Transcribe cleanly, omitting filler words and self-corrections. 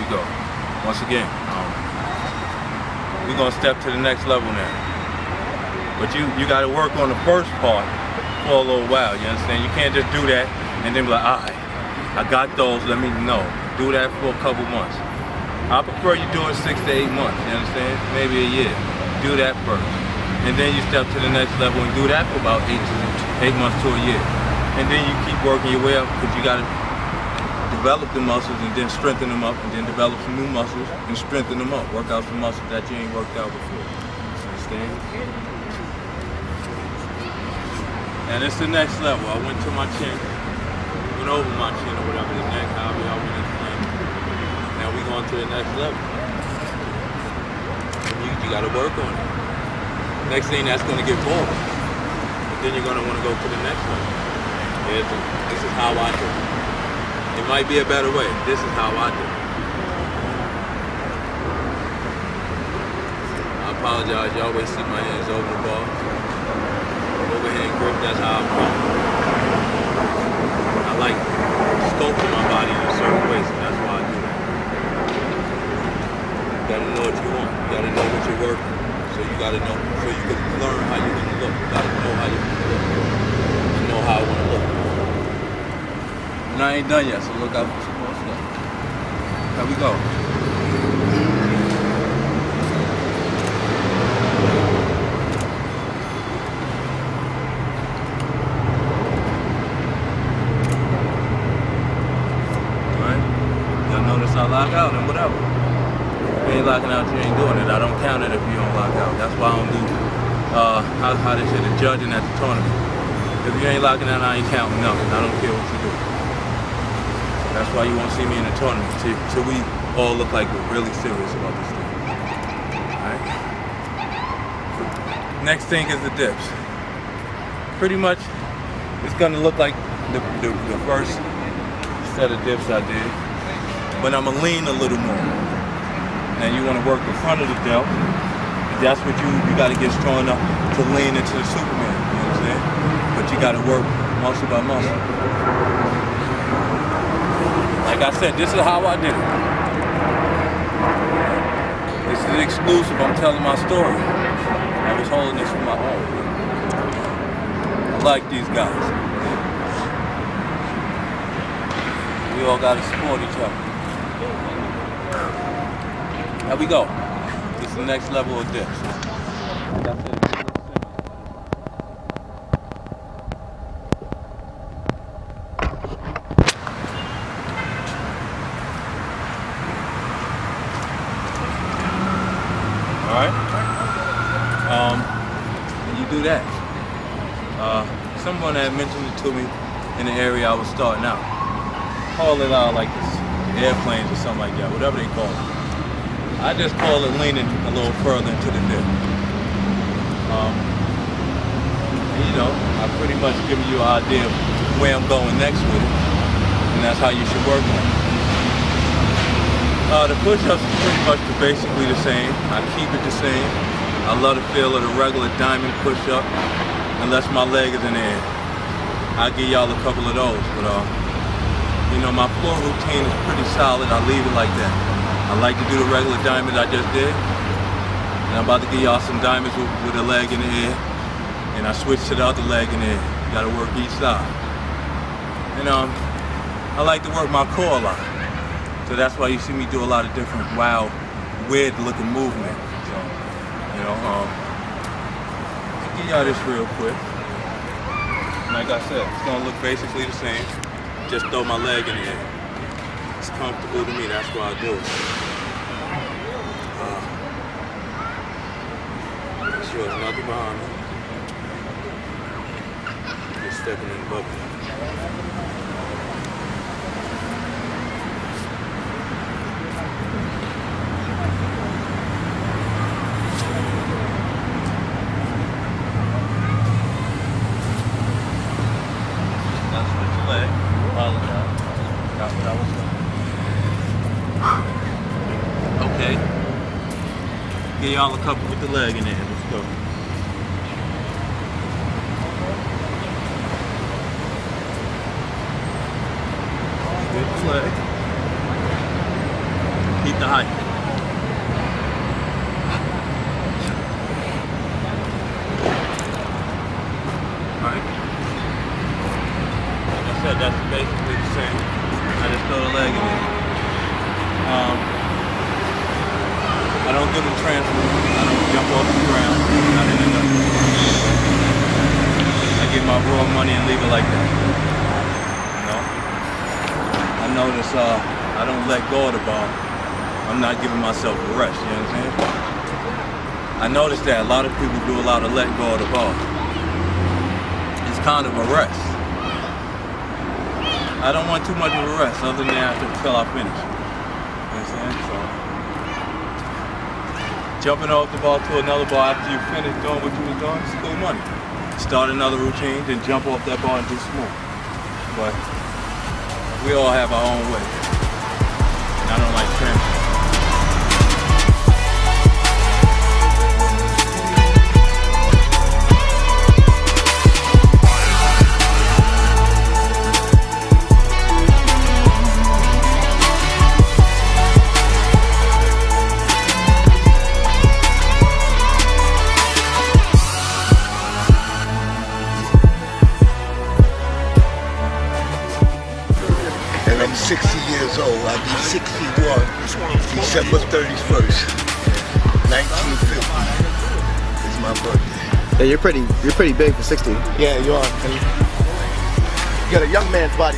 you go. Once again, we're gonna step to the next level now. But you gotta work on the first part for a little while, you understand? You can't just do that and then be like, all right, I got those, let me know. Do that for a couple months. I prefer you do it 6 to 8 months, you understand? Maybe a year. Do that first. And then you step to the next level and do that for about 8 months to a year. And then you keep working your way up because you gotta develop the muscles and then strengthen them up and then develop some new muscles and strengthen them up. Work out some muscles that you ain't worked out before. Understand? And it's the next level. I went to my chin, went over my chin or whatever, the neck, however y'all want to explain. Now we going to the next level. You gotta work on it. Next thing that's gonna get boring. But then you're gonna wanna go to the next level. This is how I do it. It might be a better way. This is how I do it. I apologize, you always see my hands over the ball. Overhand grip, that's how I'm going. I like sculpting my body in a certain way, so that's why I do that. You gotta know what you want. You gotta know what you're working. So you gotta know, so you can learn how you're gonna look. You gotta know how you're gonna look. You know how I wanna look. And I ain't done yet, so look out for some more stuff. Here we go. Alright? Y'all notice I lock out and whatever. If you ain't locking out, you ain't doing it. I don't count it if you don't lock out. That's why I don't do how they say the judging at the tournament. If you ain't locking out, I ain't counting nothing. I don't care what you do. That's why you won't see me in the tournament till we all look like we're really serious about this thing. Alright? Next thing is the dips. Pretty much, it's gonna look like the first set of dips I did, but I'm gonna lean a little more. Now you wanna work the front of the delt. That's what you gotta get strong enough to lean into the Superman, you know what I'm saying? But you gotta work muscle by muscle. Like I said, this is how I did it. This is exclusive, I'm telling my story. I was holding this for my own. I like these guys. We all gotta support each other. Here we go. This is the next level of dips. Alright? And you do that. Someone had mentioned it to me in the area I was starting out. Call it like this, airplanes or something like that, whatever they call it. I just call it leaning a little further into the dip. You know, I pretty much given you an idea of where I'm going next with it, and that's how you should work on it. The push-ups is pretty much basically the same. I keep it the same. I love the feel of the regular diamond push-up, unless my leg is in the air. I'll give y'all a couple of those, but you know, my floor routine is pretty solid. I leave it like that. I like to do the regular diamonds I just did, and I'm about to give y'all some diamonds with a leg in the air, and I switch to the other leg in the air. You gotta work each side. And I like to work my core a lot. So that's why you see me do a lot of different wild, weird looking movement. So, you know, I'll give y'all this real quick. Like I said, it's gonna look basically the same. Just throw my leg in the air. It's comfortable to me, that's why I do it. Make sure there's nothing behind me. Just stepping in the bubble. Okay. Give y'all a couple with the leg in there. Let's go. Good leg. Keep the height. Alright. Like I said, that's basically the same. I just throw the leg in there. I don't give them transfer. I don't jump off the ground. Not in enough. I get my raw money and leave it like that. You know? I notice I don't let go of the ball. I'm not giving myself a rest, you know what I'm saying? I noticed that a lot of people do a lot of letting go of the ball. It's kind of a rest. I don't want too much of a rest other than until I finish. You know what I'm saying? So, jumping off the ball to another ball after you finish doing what you was doing, it's cool money. Start another routine, then jump off that ball and do some more. But we all have our own way. And I don't like transfer. And I'm 60 years old. I'll be 61 December 31st, 1950 is my birthday. Yeah, you're pretty big for 60. Yeah, you are. You got a young man's body.